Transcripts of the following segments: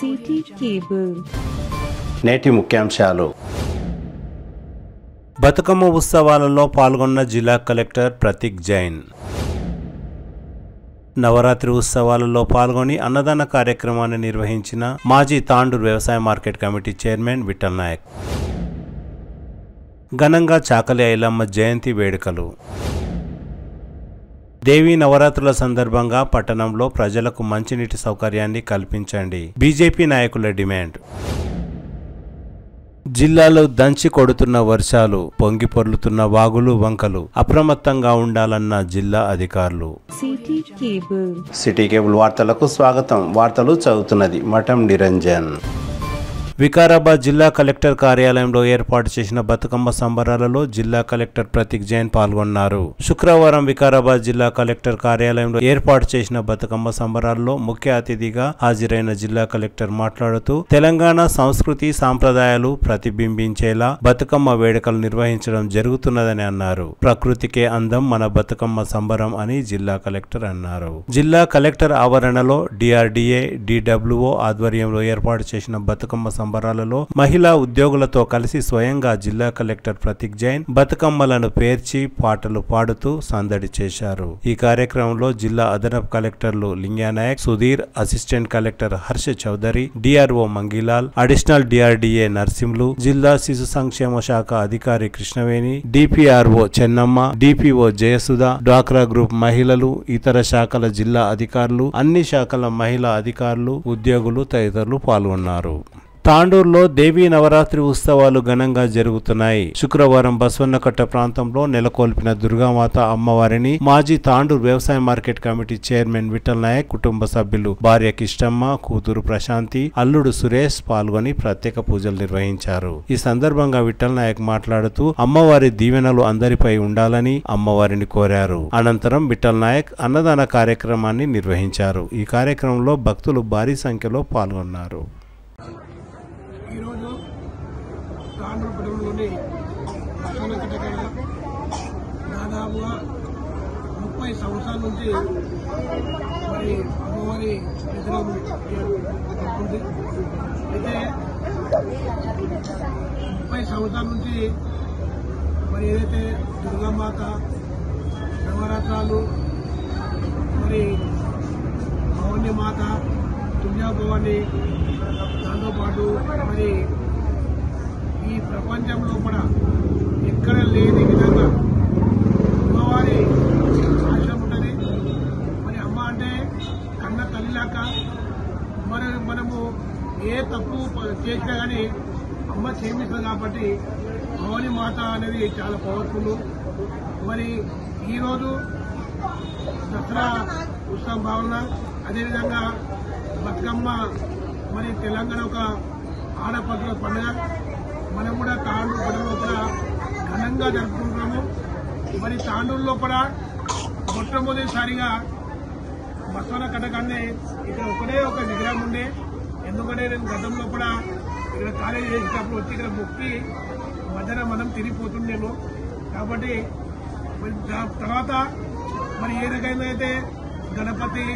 City cable. నేటి ముఖ్యాంశాలు. బతుకమ్మ ఉత్సవాలలో పాల్గొన్న జిల్లా కలెక్టర్ ప్రతీక్ జైన్. నవరాత్రి ఉత్సవాలలో పాల్గొని అన్నదాన కార్యక్రమాన్ని నిర్వహించిన మాజీ తాండూరు వ్యవసాయ market committee chairman Vithal Nayak. ఘనంగా చాకలి ఐలమ్మ జయంతి వేడుకలు. దేవీ నవరాత్రుల సందర్భంగా పట్టణంలో ప్రజలకు మంచినీటి సౌకర్యాన్ని కల్పించండి, బీజేపీ నాయకుల డిమాండ్. జిల్లాలో దంచి కొడుతున్న వర్షాలు, పొంగి పొర్లుతున్న వాగులు వంకలు, అప్రమత్తంగా ఉండాలన్న జిల్లా అధికారులు. సిటీ కేబుల్ వార్తలకు స్వాగతం. వార్తలు చదువుతున్నది మఠం నిరంజన్. వికారాబాద్ జిల్లా కలెక్టర్ కార్యాలయంలో ఏర్పాటు చేసిన బతుకమ్మ సంబరాలలో జిల్లా కలెక్టర్ ప్రతీక్ జైన్ పాల్గొన్నారు. శుక్రవారం వికారాబాద్ జిల్లా కలెక్టర్ కార్యాలయంలో ఏర్పాటు చేసిన బతుకమ్మ సంబరాల్లో ముఖ్య అతిథిగా హాజరైన జిల్లా కలెక్టర్ మాట్లాడుతూ తెలంగాణ సంస్కృతి సాంప్రదాయాలు ప్రతిబింబించేలా బతుకమ్మ వేడుకలు నిర్వహించడం జరుగుతున్నదని అన్నారు. ప్రకృతికే అందం మన బతుకమ్మ సంబరం అని జిల్లా కలెక్టర్ అన్నారు. జిల్లా కలెక్టర్ ఆవరణలో డిఆర్డీఏ, డిడబ్ల్యూఓ ఆధ్వర్యంలో ఏర్పాటు చేసిన బతుకమ్మ సంబరాలలో మహిళా ఉద్యోగులతో కలిసి స్వయంగా జిల్లా కలెక్టర్ ప్రతీక్ జైన్ బతుకమ్మలను పేర్చి పాటలు పాడుతూ సందడి చేశారు. ఈ కార్యక్రమంలో జిల్లా అదనపు కలెక్టర్లు Linganayak, Sudheer, assistant collector Harsha Chowdary, DRO Mangilal, additional DRDA Narsimhulu, జిల్లా శిశు సంక్షేమ శాఖ అధికారి కృష్ణవేణి, డిపిఆర్ఓ చెన్నమ్మ, డిపిఓ జయసుధ, డ్వాక్రా గ్రూప్ మహిళలు, ఇతర శాఖల జిల్లా అధికారులు, అన్ని శాఖల మహిళా అధికారులు, ఉద్యోగులు తదితరులు పాల్గొన్నారు. తాండూరులో దేవీ నవరాత్రి ఉత్సవాలు ఘనంగా జరుగుతున్నాయి. శుక్రవారం బస్వన్నకట్ట ప్రాంతంలో నెలకొల్పిన దుర్గామాత అమ్మవారిని మాజీ తాండూరు వ్యవసాయ market committee chairman Vithal Nayak, కుటుంబ సభ్యులు భార్య కిష్టమ్మ, కూతురు ప్రశాంతి, అల్లుడు సురేష్ పాల్గొని ప్రత్యేక పూజలు నిర్వహించారు. ఈ సందర్భంగా విఠల్ నాయక్ మాట్లాడుతూ అమ్మవారి దీవెనలు అందరిపై ఉండాలని అమ్మవారిని కోరారు. అనంతరం విఠల్ నాయక్ అన్నదాన కార్యక్రమాన్ని నిర్వహించారు. ఈ కార్యక్రమంలో భక్తులు భారీ సంఖ్యలో పాల్గొన్నారు. ఈరోజు తాండూరు పట్టణంలోని బస్వన్నకట్ట దగ్గర దాదాపుగా 30 సంవత్సరాల నుంచి మరి అమ్మవారి విగ్రహం జరుగుతుంది. అయితే 30 సంవత్సరాల నుంచి మరి ఏదైతే దుర్గామాత నవరాత్రాలు, మరి భవానీమాత, తుల్యాభవాని, దాంతోపాటు మరి ఈ ప్రపంచంలో కూడా ఎక్కడ లేని విధంగా అమ్మవారి ఆశ్రమం ఉంటుంది. మరి అమ్మ అంటే కన్న తల్లిలాక మనము ఏ తప్పు చేసినా కానీ అమ్మ క్షమిస్తుంది. కాబట్టి భవానీ మాత అనేది చాలా పవర్ఫుల్. మరి ఈరోజు దసరా ఉత్సవం భావన, అదేవిధంగా బతుకమ్మ మరి తెలంగాణ ఒక ఆడపడుల పండుగ. మనం కూడా తాండూరు పట్టణంలో కూడా ఘనంగా జరుపుకుంటున్నాము. మరి తాండూరులో కూడా మొట్టమొదటిసారిగా బస్వన్నకట్ట కన్నా ఇక్కడ ఒకటే ఒక విగ్రహం ఉండే. ఎందుకంటే నేను గతంలో కూడా ఇక్కడ కాలేజీ చేసేటప్పుడు వచ్చి ఇక్కడ మొక్కి మధ్యన మనం తిరిగిపోతుండేమో. కాబట్టి మరి తర్వాత మరి ఏ రకంగా అయితే గణపతి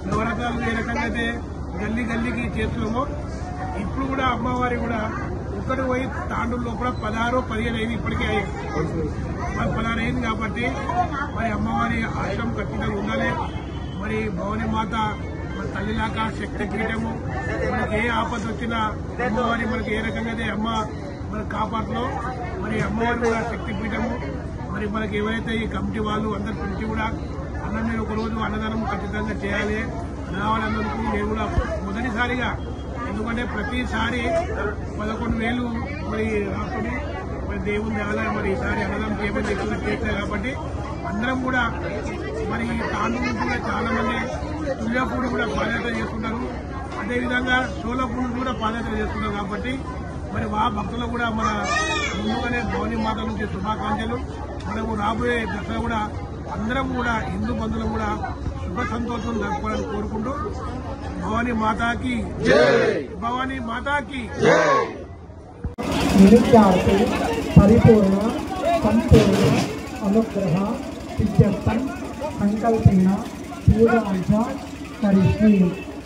నవరాత్రాలు ఏ రకంగా అయితే గల్లీ గల్లీకి చేస్తున్నామో, ఇప్పుడు కూడా అమ్మవారి కూడా ఒక్కటి పోయి తాండూరు లోపల 16-15 అయింది. ఇప్పటికే 16 అయింది. కాబట్టి మరి అమ్మవారి ఆశ్రమం ఖచ్చితంగా ఉండాలి. మరి భవానీ మాత మన తల్లిలాగా శక్తి పీఠము. మనకి ఏ ఆపద వచ్చినా అమ్మవారి మనకి ఏ రకంగా అయితే అమ్మ మనకు కాపాడుతుందో, మరి అమ్మవారి కూడా శక్తి పీఠము. మరి మనకి ఎవరైతే ఈ కమిటీ వాళ్ళు అందరి పిలిచి కూడా అన్న మీరు ఒకరోజు అన్నదానం ఖచ్చితంగా చేయాలి రావాలన్నందుకు నేను కూడా మొదటిసారిగా, ఎందుకంటే ప్రతిసారి 11,000 మరి రాసుకుని మరి దేవుని ఆలయం మరి ఈసారి అన్నదానం పేమెంట్ ఎక్కువ చేశారు. కాబట్టి అందరం కూడా మరి తాండూరు నుంచి కూడా చాలా మంది తుల్యాపూడి కూడా పాదయాత్ర చేస్తున్నారు. అదేవిధంగా సోలాపూడి కూడా పాదయాత్ర చేస్తున్నారు. కాబట్టి మరి మా భక్తులు కూడా మన ముందుగానే భవానీ మాత నుంచి శుభాకాంక్షలు. మనము రాబోయే దసరా కూడా అందరం కూడా హిందూ బంధువులు కూడా శుభ సంతోషం జరుపుకోవాలని కోరుకుంటూ భవానీ మాతాకి జై, భవానీ మాతాకి జై. పరిపూర్ణ సంపూర్ణ అనుగ్రహ సిద్ధ్యర్థం సంకల్పేన పూజాంచ కరిష్మి.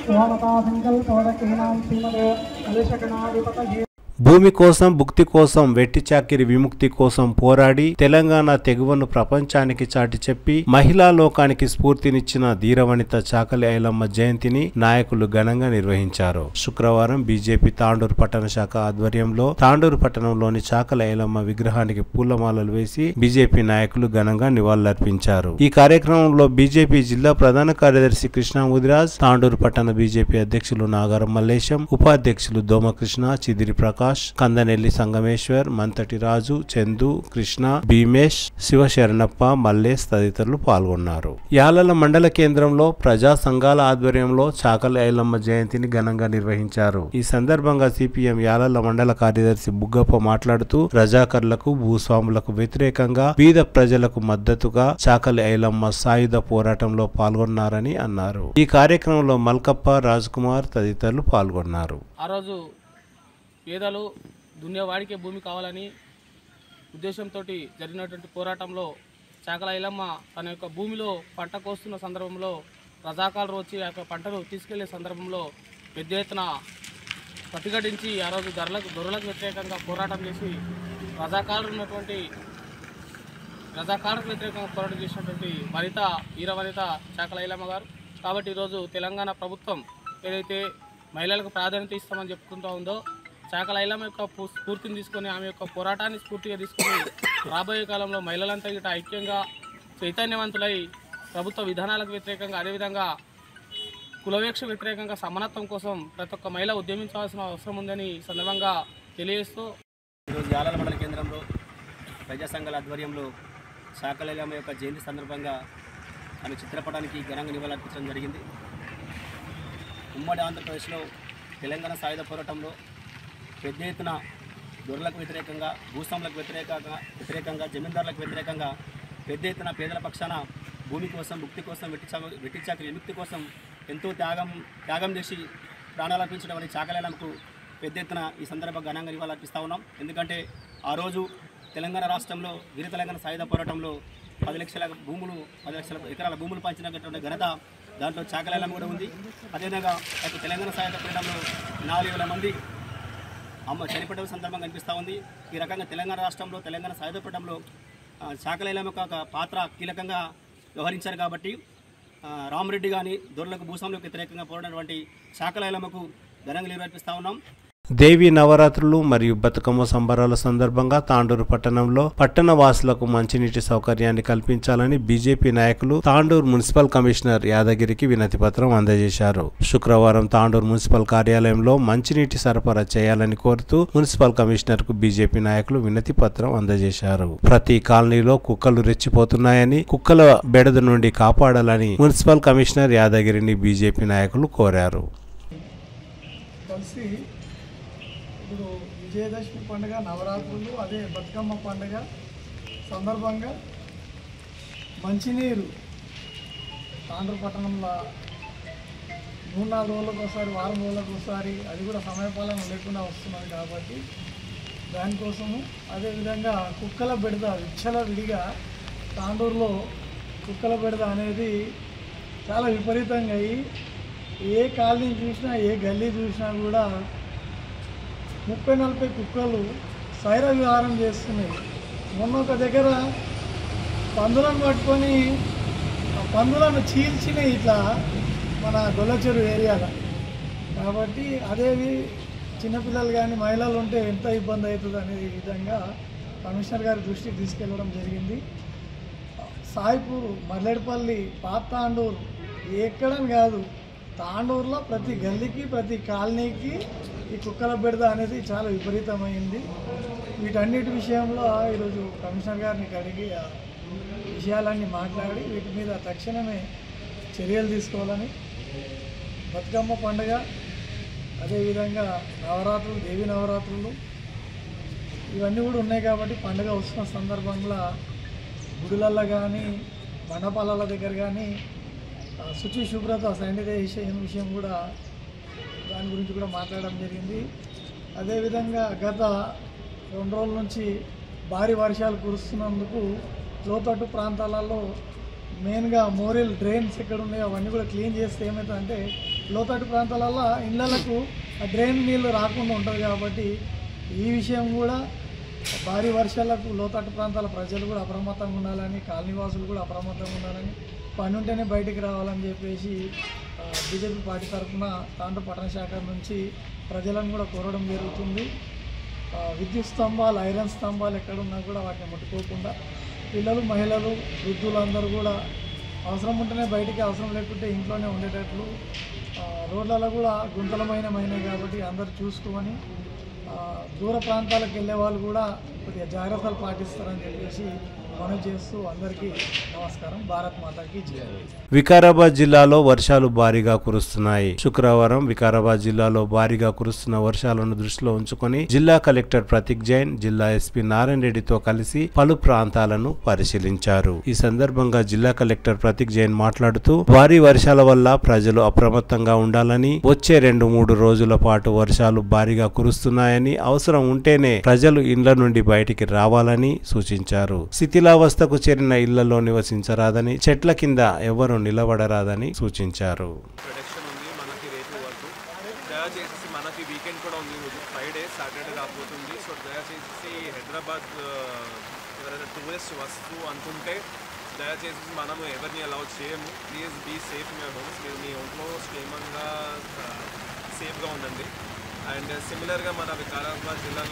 ఓమతా సంకల్పవదకీనాం శ్రీమదే కలుషగణాధిపతయే భూమి కోసం భుక్తి కోసం వెట్టి చాకిరి విముక్తి కోసం పోరాడి తెలంగాణ తెగువను ప్రపంచానికి చాటి చెప్పి మహిళా లోకానికి స్ఫూర్తినిచ్చిన ధీరవనిత చాకలి ఐలమ్మ జయంతిని నాయకులు ఘనంగా నిర్వహించారు. శుక్రవారం బీజేపీ తాండూరు పట్టణ శాఖ ఆధ్వర్యంలో తాండూరు పట్టణంలోని చాకలి ఐలమ్మ విగ్రహానికి పూలమాలలు వేసి బీజేపీ నాయకులు ఘనంగా నివాళులర్పించారు. ఈ కార్యక్రమంలో బీజేపీ జిల్లా ప్రధాన కార్యదర్శి కృష్ణ ముదిరాజ్, తాండూరు పట్టణ బీజేపీ అధ్యక్షులు నాగారం మల్లేశం, ఉపాధ్యక్షులు దోమకృష్ణ, చిదిరి ప్రకాష్, కందనెల్లి సంగమేశ్వర్, మంతటి రాజు, చందు, కృష్ణ, భీమేష్, శివశరణప్ప, మల్లేష్ తదితరులు పాల్గొన్నారు. యాలల మండల కేంద్రంలో ప్రజా సంఘాల ఆధ్వర్యంలో చాకలి ఐలమ్మ జయంతిని ఘనంగా నిర్వహించారు. ఈ సందర్భంగా సిపిఎం యాలల మండల కార్యదర్శి బుగ్గప్ప మాట్లాడుతూ రజాకర్లకు, భూస్వాములకు వ్యతిరేకంగా బీద ప్రజలకు మద్దతుగా చాకలి ఐలమ్మ సాయుధ పోరాటంలో పాల్గొన్నారని అన్నారు. ఈ కార్యక్రమంలో మల్కప్ప, రాజ్ కుమార్ తదితరులు పాల్గొన్నారు. ఆ రోజు పేదలు దున్నేవాడికే భూమి కావాలని ఉద్దేశంతో జరిగినటువంటి పోరాటంలో చాకలి ఐలమ్మ తన యొక్క భూమిలో పంట కోస్తున్న సందర్భంలో రజాకారులు వచ్చి ఆ యొక్క పంటను తీసుకెళ్లే సందర్భంలో పెద్ద ఎత్తున ప్రతిఘటించి ఆ రోజు దొరలకు వ్యతిరేకంగా పోరాటం చేసి రజాకారులకు వ్యతిరేకంగా పోరాటం చేసినటువంటి వీర వనిత చాకలి ఐలమ్మ గారు. కాబట్టి ఈరోజు తెలంగాణ ప్రభుత్వం ఏదైతే మహిళలకు ప్రాధాన్యత ఇస్తామని చెప్పుకుంటూ ఉందో చాకలి ఐలమ్మ యొక్క స్ఫూర్తిని తీసుకొని, ఆమె యొక్క పోరాటాన్ని స్ఫూర్తిగా తీసుకొని రాబోయే కాలంలో మహిళలంతా గిట్ట ఐక్యంగా చైతన్యవంతులై ప్రభుత్వ విధానాలకు వ్యతిరేకంగా, అదేవిధంగా కులవేక్ష వ్యతిరేకంగా సమానత్వం కోసం ప్రతి ఒక్క మహిళ ఉద్యమించాల్సిన అవసరం ఉందని సందర్భంగా తెలియజేస్తూ ఈరోజు యాలల మండల కేంద్రంలో ప్రజా సంఘాల ఆధ్వర్యంలో చాకలి ఐలమ్మ యొక్క జయంతి సందర్భంగా ఆమె చిత్రపటానికి ఘనంగా నివాళులర్పించడం జరిగింది. ఉమ్మడి ఆంధ్రప్రదేశ్లో తెలంగాణ సాయుధ పోరాటంలో పెద్ద ఎత్తున దొరలకు వ్యతిరేకంగా, భూస్వాములకు వ్యతిరేకంగా, జమీందారులకు వ్యతిరేకంగా పెద్ద ఎత్తున పేదల పక్షాన భూమి కోసం, భుక్తి కోసం, వెట్టి చాకిరి విముక్తి కోసం ఎంతో త్యాగం చేసి ప్రాణాలు అర్పించడం అనేది చాకలి ఐలమ్మకు పెద్ద ఎత్తున ఈ సందర్భంగా ఘనంగా నివాళులర్పిస్తూ ఉన్నాం. ఎందుకంటే ఆ రోజు తెలంగాణ రాష్ట్రంలో వీర తెలంగాణ సాయుధ పోరాటంలో 10 లక్షల ఎకరాల భూములు పంచినటువంటి ఘనత దాంట్లో చాకలి ఐలమ్మ కూడా ఉంది. అదేవిధంగా తెలంగాణ సాయుధ పోరాటంలో 4,000 మంది చనిపోవడం సందర్భంగా కనిపిస్తూ ఉంది. ఈ రకంగా తెలంగాణ రాష్ట్రంలో తెలంగాణ సాయుధ పోరాటంలో చాకలి ఐలమ్మ యొక్క పాత్ర కీలకంగా వ్యవహరించారు. కాబట్టి రామరెడ్డి కానీ దొరలకు భూస్వాములకు వ్యతిరేకంగా పోరాడినటువంటి చాకలి ఐలమ్మకు ఘనంగా నిర్వహిస్తూ ఉన్నాం. దేవి నవరాత్రులు మరియు బతుకమ్మ సంబరాల సందర్భంగా తాండూరు పట్టణంలో పట్టణ వాసులకు మంచినీటి సౌకర్యాన్ని కల్పించాలని బీజేపీ నాయకులు తాండూరు మున్సిపల్ కమిషనర్ యాదగిరికి వినతి పత్రం అందజేశారు. శుక్రవారం తాండూరు మున్సిపల్ కార్యాలయంలో మంచినీటి సరఫరా చేయాలని కోరుతూ మున్సిపల్ కమిషనర్ కు బీజేపీ నాయకులు వినతి పత్రం అందజేశారు. ప్రతి కాలనీలో కుక్కలు రెచ్చిపోతున్నాయని, కుక్కల బెడద నుండి కాపాడాలని మున్సిపల్ కమిషనర్ యాదగిరిని బీజేపీ నాయకులు కోరారు. ఇప్పుడు విజయదశమి పండుగ, నవరాత్రులు, అదే బతుకమ్మ పండుగ సందర్భంగా మంచినీరు తాండూరు పట్టణంలో 3-4 రోజులకు ఒకసారి, వారం రోజులకు ఒకసారి, అది కూడా సమయపాలన లేకుండా వస్తున్నది. కాబట్టి దానికోసము అదేవిధంగా కుక్కల బెడద విడిగా తాండూరులో కుక్కల బెడద అనేది చాలా విపరీతంగా అయ్యి ఏ కాలనీ చూసినా, ఏ గల్లీ చూసినా కూడా 30-40 కుక్కలు సైర విహారం చేస్తున్నాయి. మొన్న ఒక దగ్గర పందులను పట్టుకొని పందులను చీల్చినాయి ఇట్లా మన గొల్లచెరు ఏరియాలో. కాబట్టి అదేవి చిన్నపిల్లలు కానీ మహిళలు ఉంటే ఎంత ఇబ్బంది అవుతుంది అనే విధంగా కమిషనర్ గారి దృష్టికి తీసుకెళ్ళడం జరిగింది. సాయిపూర్, మర్లేడుపల్లి, పాత తాండూరు ఎక్కడని కాదు, తాండూరులో ప్రతి గల్లీకి, ప్రతి కాలనీకి ఈ కుక్కల బెడద అనేది చాలా విపరీతమైంది. వీటన్నిటి విషయంలో ఈరోజు కమిషనర్ గారిని అడిగి విషయాలన్నీ మాట్లాడి వీటి మీద తక్షణమే చర్యలు తీసుకోవాలని, బతుకమ్మ పండుగ, అదేవిధంగా నవరాత్రులు, దేవి నవరాత్రులు ఇవన్నీ కూడా ఉన్నాయి. కాబట్టి పండుగ వస్తున్న సందర్భంగా గుడులల్లో కానీ, మండపాల దగ్గర కానీ శుచి, శుభ్రత, శానిటైజేషన్ విషయం కూడా దాని గురించి కూడా మాట్లాడడం జరిగింది. అదేవిధంగా గత 2 రోజుల నుంచి భారీ వర్షాలు కురుస్తున్నందుకు లోతట్టు ప్రాంతాలలో మెయిన్గా మోరియల్ డ్రైన్స్ ఎక్కడ ఉన్నాయో అవన్నీ కూడా క్లీన్ చేస్తే ఏమవుతుందంటే లోతట్టు ప్రాంతాలలో ఇళ్ళకు ఆ డ్రైన్ నీళ్ళు రాకుండా ఉంటుంది. కాబట్టి ఈ విషయం కూడా భారీ వర్షాలకు లోతట్టు ప్రాంతాల ప్రజలు కూడా అప్రమత్తంగా ఉండాలని, కాలనీవాసులు కూడా అప్రమత్తంగా ఉండాలని, పని ఉంటేనే బయటికి రావాలని చెప్పేసి బీజేపీ పార్టీ తరఫున తాండ్రు పట్టణ శాఖ నుంచి ప్రజలను కూడా కోరడం జరుగుతుంది. విద్యుత్ స్తంభాలు, ఐరన్ స్తంభాలు ఎక్కడున్నా కూడా వాటిని ముట్టుకోకుండా పిల్లలు, మహిళలు, వృద్ధులందరూ కూడా అవసరం ఉంటేనే బయటికి, అవసరం లేకుంటే ఇంట్లోనే ఉండేటట్లు. రోడ్లలో కూడా గుంతలమైనమైనాయి కాబట్టి అందరూ చూసుకొని దూర ప్రాంతాలకు వెళ్ళే వాళ్ళు కూడా కొద్దిగా జాగ్రత్తలు పాటిస్తారని చెప్పేసి మనవి చేస్తూ అందరికీ నమస్కారం. భారత్ మాతాకి జై. వికారాబాద్ జిల్లాలో వర్షాలు భారీగా కురుస్తున్నాయి. శుక్రవారం వికారాబాద్ జిల్లాలో భారీగా కురుస్తున్న వర్షాలను దృష్టిలో ఉంచుకొని జిల్లా కలెక్టర్ ప్రతీక్ జైన్, జిల్లా ఎస్పీ నారాయణ రెడ్డితో కలిసి పలు ప్రాంతాలను పరిశీలించారు. ఈ సందర్భంగా జిల్లా కలెక్టర్ ప్రతీక్ జైన్ మాట్లాడుతూ భారీ వర్షాల వల్ల ప్రజలు అప్రమత్తంగా ఉండాలని, వచ్చే 2-3 రోజుల పాటు వర్షాలు భారీగా కురుస్తున్నాయని, అవసరం ఉంటేనే ప్రజలు ఇండ్ల నుండి బయటికి రావాలని సూచించారు. శిథిలావస్థకు చేరిన ఇళ్లలో నివసించరాదని, చెట్ల కింద ఎవరు నిలబడరాదని సూచించారు. మనకి రేపు వరకు దయచేసి మనకి వీకెండ్ కూడా ఉంది, ఫ్రైడే సాటర్డే రాబోతుంది. సో దయచేసి హైదరాబాద్ ఎవరైనా టూరిస్ట్ వస్తూ అనుకుంటే దయచేసి మనము ఎవరిని అలౌ చేయము. Please be safe in your homes. మీరు మీ ఒంట్లో క్షేమంగా సేఫ్గా ఉండండి. అండ్ సిమిలర్గా మన వికారాబాద్ జిల్లా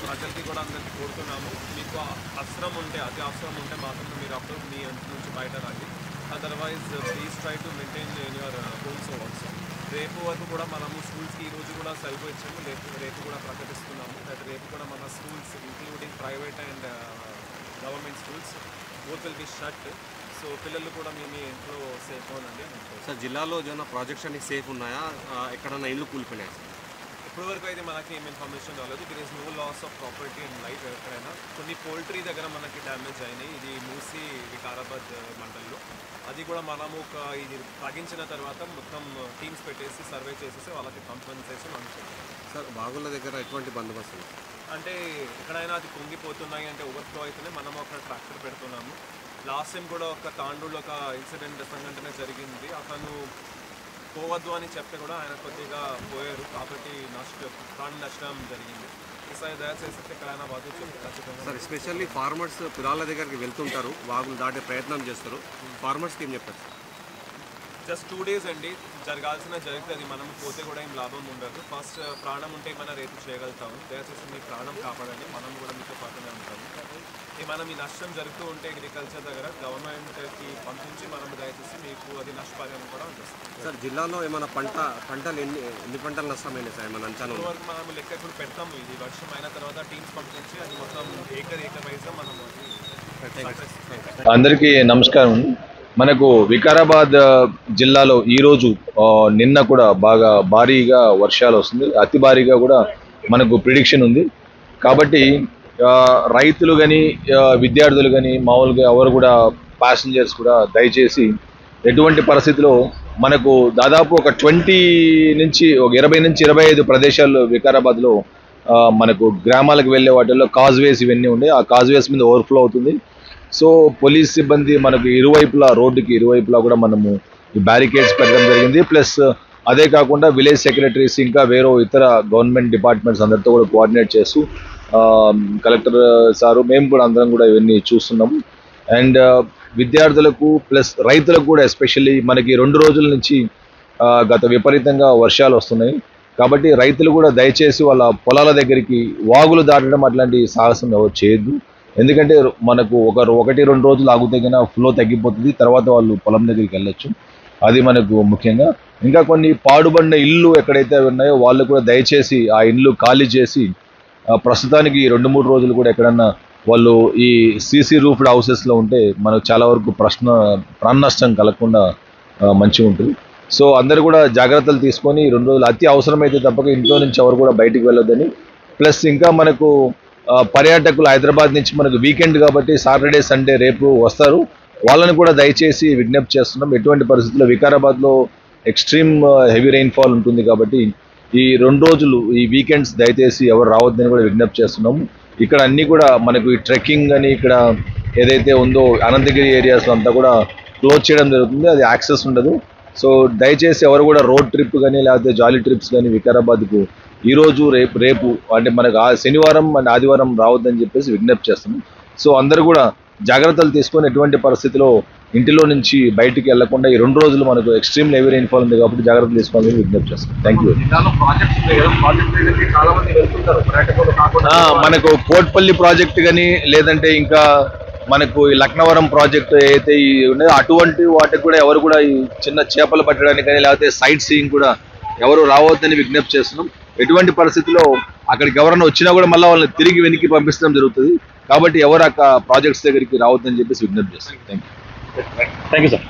ప్రజలకి కూడా అందరికీ కోరుతున్నాము, మీకు అవసరం ఉంటే, అతి అవసరం ఉంటే మాత్రం మీరు అప్పుడు మీ ఇంటి నుంచి బయట రండి. Otherwise please try to maintain in your homes also. రేపు వరకు కూడా మనము స్కూల్స్కి ఈరోజు కూడా సెలవు ఇచ్చాము, రేపు కూడా ప్రకటిస్తున్నాము. రేపు కూడా మన schools including private and government schools both will be shut. So పిల్లలు కూడా మీ ఇంట్లో సేఫ్ అవునండి. సార్ జిల్లాలో ఏమైనా ప్రాజెక్ట్స్ అన్ని సేఫ్ ఉన్నాయా, ఎక్కడన్నా ఇల్లు కూలిపోయినాయి? ఇప్పటివరకు అయితే మనకి ఏం ఇన్ఫర్మేషన్ రాలేదు. There is no loss of property and life ఎక్కడైనా. కొన్ని పోల్ట్రీ దగ్గర మనకి డ్యామేజ్ అయినాయి, ఇది మూసి వికారాబాద్ మండల్లో. అది కూడా మనము ఇది తగ్గించిన తర్వాత మొత్తం టీమ్స్ పెట్టేసి సర్వే చేసేసి వాళ్ళకి కంపెన్సేషన్ అనుకుంటాం. సార్ బాగుల దగ్గర ఎటువంటి బందోబస్తు అంటే ఎక్కడైనా అది కుంగిపోతున్నాయి అంటే ఓవర్ఫ్లో అయితేనే మనం ఒక ట్రాక్టర్ పెడుతున్నాము. లాస్ట్ టైం కూడా ఒక తాండూరులో ఒక ఇన్సిడెంట్ సంఘటన జరిగింది. అతను పోవద్దు అని చెప్తే కూడా ఆయన కొద్దిగా పోయారు, కాబట్టి ప్రాణ నష్టం జరిగింది. ఈసారి దయచేసి ఎక్కడైనా బాధ ఖచ్చితంగా. సార్ ఎస్పెషల్లీ ఫార్మర్స్ పొలాల దగ్గరికి వెళ్తుంటారు, వాగులు దాటే ప్రయత్నం చేస్తారు, ఫార్మర్స్కి ఏం చెప్తారు? జస్ట్ 2 days అండి, జరగాల్సిన జరుగుతుంది. మనం పోతే కూడా ఏం లాభం ఉండదు. ఫస్ట్ ప్రాణం ఉంటే మనం రేపు చేయగలుగుతాము. దయచేసి మీ ప్రాణం కాపాడండి, మనం కూడా మీతో పాటునే ఉంటాము. మనం ఈ నష్టం జరుగుతూ ఉంటే అగ్రికల్చర్ దగ్గర గవర్నమెంట్కి పంపించి మనం దయచేసి మీకు అది నష్టపరిహారం కూడా అందిస్తాం. సార్ జిల్లాలో ఏమైనా పంటలు ఎన్ని పంటలు నష్టమైనాయి సార్, ఏమైనా అంచనా? వరకు మనం లెక్క ఇప్పుడు పెడతాము. ఇది వర్షం అయిన తర్వాత టీమ్స్ పంపించి అది మొత్తం ఏకర్ వైజ్గా మనం అందరికీ నమస్కారం. మనకు వికారాబాద్ జిల్లాలో ఈరోజు నిన్న కూడా బాగా భారీగా వర్షాలు వస్తుంది, అతి భారీగా కూడా మనకు ప్రిడిక్షన్ ఉంది. కాబట్టి రైతులు కానీ, విద్యార్థులు కానీ, మామూలుగా ఎవరు కూడా ప్యాసింజర్స్ కూడా దయచేసి ఎటువంటి పరిస్థితిలో మనకు దాదాపు ఒక 20 నుంచి 20 నుంచి 25 ప్రదేశాల్లో వికారాబాద్లో మనకు గ్రామాలకు వెళ్ళే వాటిల్లో కాజ్వేస్ ఇవన్నీ ఉన్నాయి. ఆ కాజ్వేస్ మీద ఓవర్ఫ్లో అవుతుంది. సో పోలీస్ సిబ్బంది మనకు రోడ్డుకి ఇరువైపులా కూడా మనము ఈ బ్యారికేడ్స్ పెట్టడం జరిగింది. ప్లస్ అదే కాకుండా విలేజ్ సెక్రటరీస్ ఇంకా వేరే ఇతర గవర్నమెంట్ డిపార్ట్మెంట్స్ అందరితో కూడా కోఆర్డినేట్ చేస్తూ కలెక్టర్ సారు మేము కూడా అందరం కూడా ఇవన్నీ చూస్తున్నాము. అండ్ విద్యార్థులకు ప్లస్ రైతులకు కూడా ఎస్పెషల్లీ మనకి 2 రోజుల నుంచి గత విపరీతంగా వర్షాలు వస్తున్నాయి. కాబట్టి రైతులు కూడా దయచేసి వాళ్ళ పొలాల దగ్గరికి వాగులు దాటడం అట్లాంటి సాహసం ఎవరు చేయొద్దు. ఎందుకంటే మనకు 1-2 రోజులు ఆగితే కన్నా ఫ్లో తగ్గిపోతుంది, తర్వాత వాళ్ళు పొలం దగ్గరికి వెళ్ళొచ్చు. అది మనకు ముఖ్యంగా. ఇంకా కొన్ని పాడుబడిన ఇళ్ళు ఎక్కడైతే ఉన్నాయో వాళ్ళు కూడా దయచేసి ఆ ఇళ్ళు ఖాళీ చేసి ప్రస్తుతానికి 2-3 రోజులు కూడా ఎక్కడన్నా వాళ్ళు ఈ సీసీ రూఫ్డ్ హౌసెస్లో ఉంటే మనకు చాలా వరకు ప్రాణ నష్టం కలగకుండా మంచిగా ఉంటుంది. సో అందరూ కూడా జాగ్రత్తలు తీసుకొని 2 రోజులు అతి అవసరమైతే తప్పక ఇంట్లో నుంచి ఎవరు కూడా బయటికి వెళ్ళొద్దని. ప్లస్ ఇంకా మనకు పర్యాటకులు హైదరాబాద్ నుంచి మనకు వీకెండ్ కాబట్టి సాటర్డే సండే రేపు వస్తారు, వాళ్ళని కూడా దయచేసి విజ్ఞప్తి చేస్తున్నాం. ఎటువంటి పరిస్థితుల్లో వికారాబాద్లో ఎక్స్ట్రీమ్ హెవీ రెయిన్ఫాల్ ఉంటుంది కాబట్టి ఈ 2 రోజులు ఈ వీకెండ్స్ దయచేసి ఎవరు రావద్దని కూడా విజ్ఞప్తి చేస్తున్నాము. ఇక్కడ అన్నీ కూడా మనకు ఈ ట్రెక్కింగ్ అని ఇక్కడ ఏదైతే ఉందో అనంతగిరి ఏరియాస్లో అంతా కూడా క్లోజ్ చేయడం జరుగుతుంది, అది యాక్సెస్ ఉండదు. సో దయచేసి ఎవరు కూడా రోడ్ ట్రిప్ కానీ లేకపోతే జాలీ ట్రిప్స్ కానీ వికారాబాద్కు ఈరోజు రేపు అంటే మనకు శనివారం అండ్ ఆదివారం రావద్దని చెప్పేసి విజ్ఞప్తి చేస్తున్నాం. సో అందరూ కూడా జాగ్రత్తలు తీసుకొని ఎటువంటి పరిస్థితిలో ఇంటిలో నుంచి బయటికి వెళ్లకుండా ఈ 2 రోజులు మనకు ఎక్స్ట్రీమ్ హెవీ రైన్ఫాల్ ఉంది కాబట్టి జాగ్రత్తలు తీసుకోవాలని విజ్ఞప్తి చేస్తాం. Thank you. మనకు కోట్పల్లి ప్రాజెక్ట్ కానీ లేదంటే ఇంకా మనకు ఈ లక్నవరం ప్రాజెక్ట్ ఏదైతే ఉన్నాయో అటువంటి వాటికి కూడా ఎవరు కూడా ఈ చిన్న చేపలు పట్టడానికి కానీ లేకపోతే సైట్ సీయింగ్ కూడా ఎవరు రావద్దని విజ్ఞప్తి చేస్తున్నాం. ఎటువంటి పరిస్థితుల్లో అక్కడికి ఎవరైనా వచ్చినా కూడా మళ్ళీ వాళ్ళని తిరిగి వెనక్కి పంపించడం జరుగుతుంది కాబట్టి ఎవరు ఆ ప్రాజెక్ట్స్ దగ్గరికి రావద్దని చెప్పేసి విజ్ఞప్తి చేస్తాం. Thank you sir.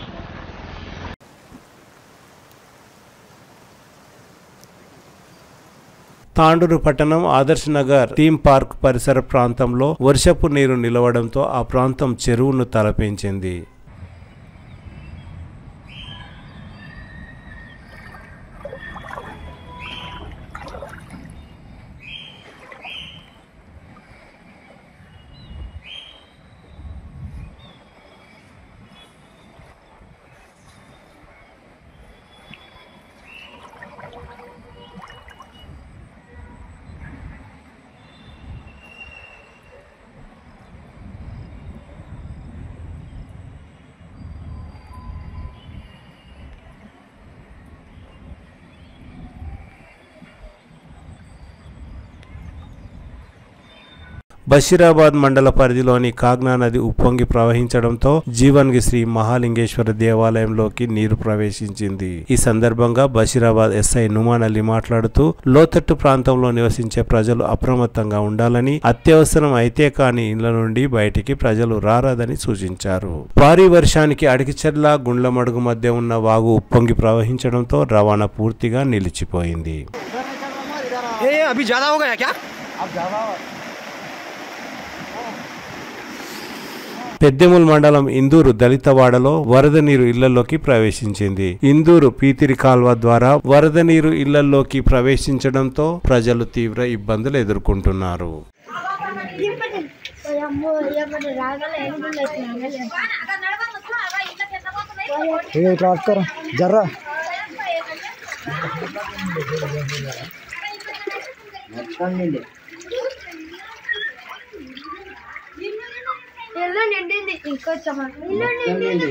తాండూరు పట్టణం ఆదర్శ్ నగర్ థీమ్ పార్క్ పరిసర ప్రాంతంలో వర్షపు నీరు నిలవడంతో ఆ ప్రాంతం చెరువును తలపించింది. బషీరాబాద్ మండల పరిధిలోని కాగ్నా నది ఉప్పొంగి ప్రవహించడంతో జీవన్గి శ్రీ మహాలింగేశ్వర దేవాలయంలోకి నీరు ప్రవేశించింది. ఈ సందర్భంగా బషీరాబాద్ ఎస్ఐ నుమాన్ అలీ మాట్లాడుతూ లోతట్టు ప్రాంతంలో నివసించే ప్రజలు అప్రమత్తంగా ఉండాలని, అత్యవసరం అయితే కానీ ఇళ్ల నుండి బయటికి ప్రజలు రారాదని సూచించారు. భారీ వర్షానికి అడికిచెర్ల గుండ్లమడుగు మధ్య ఉన్న వాగు ఉప్పొంగి ప్రవహించడంతో రవాణా పూర్తిగా నిలిచిపోయింది. పెద్దెముల్ మండలం ఇందూరు దళితవాడలో వరద నీరు ఇళ్లలోకి ప్రవేశించింది. ఇందూరు పీతిరి కాల్వ ద్వారా వరద నీరు ఇళ్లలోకి ప్రవేశించడంతో ప్రజలు తీవ్ర ఇబ్బందులు ఎదుర్కొంటున్నారు. ఇల్లు నిండింది ఇంకొంచెం ఇల్లు నిండింది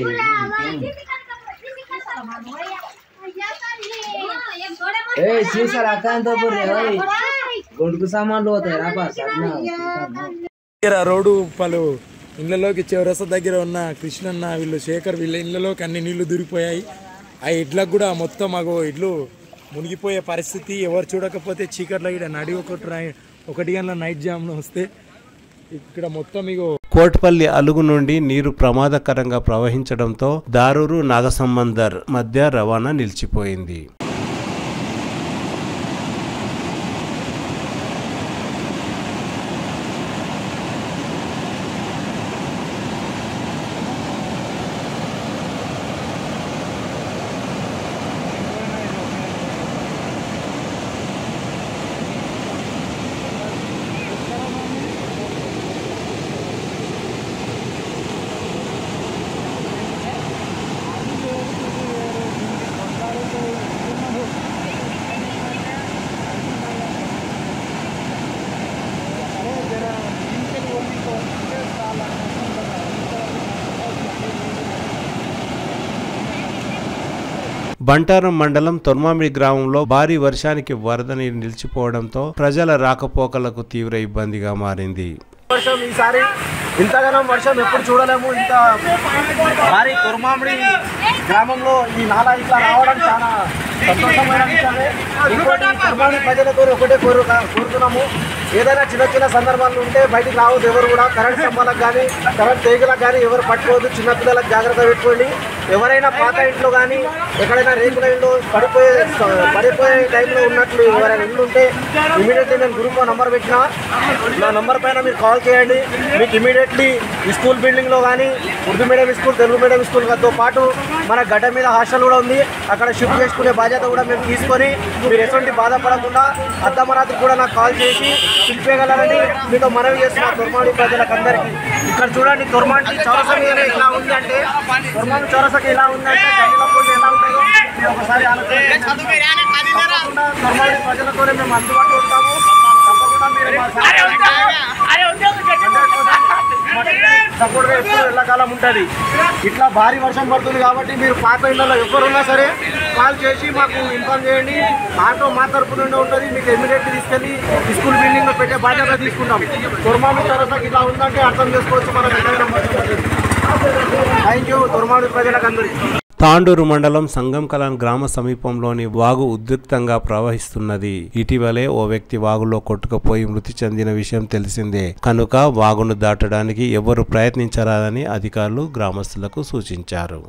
రోడ్డు పలు ఇళ్లలోకి చివరస దగ్గర ఉన్న కృష్ణన్న వీళ్ళు శేఖర్ వీళ్ళ ఇళ్లలోకి అన్ని నీళ్లు దూరిపోయాయి. ఆ ఇడ్లకు కూడా మొత్తం ఇడ్లు మునిగిపోయే పరిస్థితి. ఎవరు చూడకపోతే చీకట్లో ఇక్కడ నడి 1 గంటల నైట్ జామ్లో వస్తే ఇక్కడ మొత్తం కోట్పల్లి అలుగు నుండి నీరు ప్రమాదకరంగా ప్రవహించడంతో దారూరు నాగసంబందర్ మధ్య రవాణా నిలిచిపోయింది. బంటారం మండలం తొర్మామిడి గ్రామంలో భారీ వర్షానికి వరద నీరు నిలిచిపోవడంతో ప్రజల రాకపోకలకు తీవ్ర ఇబ్బందిగా మారింది. వర్షం ఈసారి ఇంతగానో వర్షం ఎప్పుడు చూడలేము. ఇంత భారీ తొర్మామిడి గ్రామంలో ఈ నాలా ఇట్లా రావడం చాలా సంతోషమైన విషయమే. ఇంకోటి తొర్మామిడి ప్రజలతో ఒకటే కోరుతున్నాము, ఏదైనా చిన్న సందర్భాలు ఉంటే బయటికి రావద్దు. ఎవరు కూడా కరెంట్ స్తంభాలకు కానీ కరెంట్ తీగలకు కానీ ఎవరు పట్టుకోవద్దు. చిన్నపిల్లలకు జాగ్రత్త పెట్టుకోండి. ఎవరైనా పాత ఇంట్లో కానీ ఎక్కడైనా రేకుల ఇంట్లో పడిపోయే టైంలో ఉన్నట్లు ఎవరైనా ఇల్లు ఉంటే ఇమీడియట్లీ నేను గ్రూప్లో నంబర్ పెట్టినా, నా నంబర్ పైన మీరు కాల్ చేయండి. మీకు ఇమీడియట్లీ ఈ స్కూల్ బిల్డింగ్లో కానీ Urdu medium school, Telugu medium స్కూల్తో పాటు మన గడ్డ మీద హాస్టల్ కూడా ఉంది, అక్కడ షిఫ్ట్ చేసుకునే బాధ్యత కూడా మేము తీసుకొని మీరు ఎటువంటి బాధపడకుండా అర్ధమరాత్రి కూడా నాకు కాల్ చేసి పిలిపేయగలరని మీతో మనవి చేస్తున్నా తొర్మాడి ప్రజలకు అందరికీ. ఇక్కడ చూడండి తొర్మాడి చౌరసా మీద ఎలా ఉంది అంటే, తొర్మాడి చౌరసాకి ఎలా ఉందంటే గల్లీలపూడి ఎలా ఉంటుందో మీరు ఒకసారి తొర్మాడి ప్రజలతోనే మేము అందుబాటులో ఉంటాము. తప్పకుండా మీరు సపోర్ట్గా ఎప్పుడు ఎల్లకాలం ఉంటుంది. ఇట్లా భారీ వర్షం పడుతుంది కాబట్టి మీరు పాత ఇళ్ళలో ఎవరున్నా సరే కాల్ చేసి మాకు ఇన్ఫార్మ్ చేయండి. ఆటో మా తరపు నుండి ఉంటుంది, మీకు ఇమీడియట్లీ తీసుకెళ్ళి స్కూల్ బిల్డింగ్లో పెట్టే బాధ్యత తీసుకుంటాం. తొర్మాడి చౌరసాకి ఇలా ఉందంటే అర్థం చేసుకోవచ్చు మన దగ్గర. థ్యాంక్ యూ తొర్మాడి ప్రజలకు అందరికీ. తాండూరు మండలం సంగంకలాన్ గ్రామ సమీపంలోని వాగు ఉద్రిక్తంగా ప్రవహిస్తున్నది. ఇటీవలే ఓ వ్యక్తి వాగులో కొట్టుకుపోయి మృతి చెందిన విషయం తెలిసిందే. కనుక వాగును దాటడానికి ఎవరు ప్రయత్నించరాదని అధికారులు గ్రామస్తులకు సూచించారు.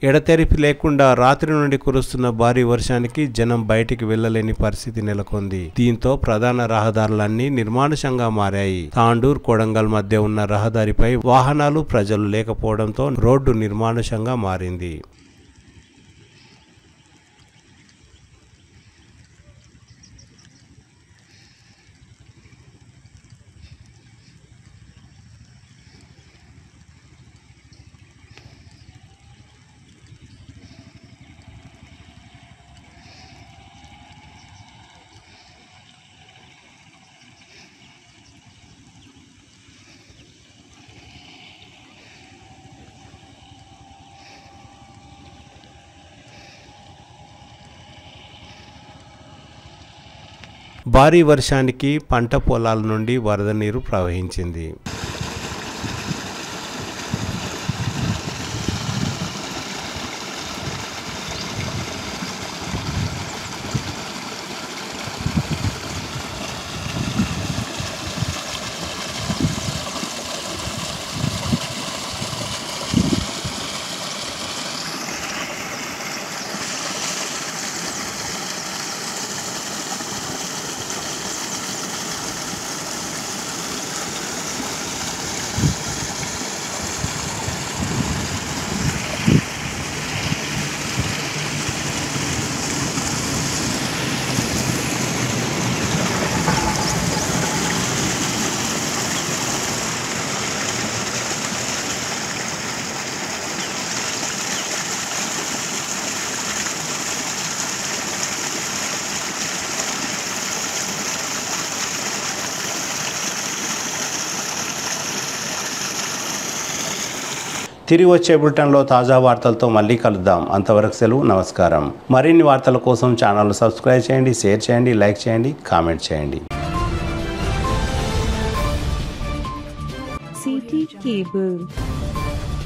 ఎడతెరిపి లేకుండా రాత్రి నుండి కురుస్తున్న భారీ వర్షానికి జనం బయటికి వెళ్లలేని పరిస్థితి నెలకొంది. దీంతో ప్రధాన రహదారులన్నీ నిర్మానుషంగా మారాయి. తాండూర్ కొడంగల్ మధ్య ఉన్న రహదారిపై వాహనాలు ప్రజలు లేకపోవడంతో రోడ్డు నిర్మానుషంగా మారింది. భారీ వర్షానికి పంట పొలాల నుండి వరద నీరు ప్రవహించింది. తిరిగి వచ్చే బులెటిన్లో తాజా వార్తలతో మళ్ళీ కలుద్దాం. అంతవరకు సెలవు, నమస్కారం. మరిన్ని వార్తల కోసం ఛానల్ సబ్స్క్రైబ్ చేయండి, షేర్ చేయండి, లైక్ చేయండి, కామెంట్ చేయండి. CT Cable.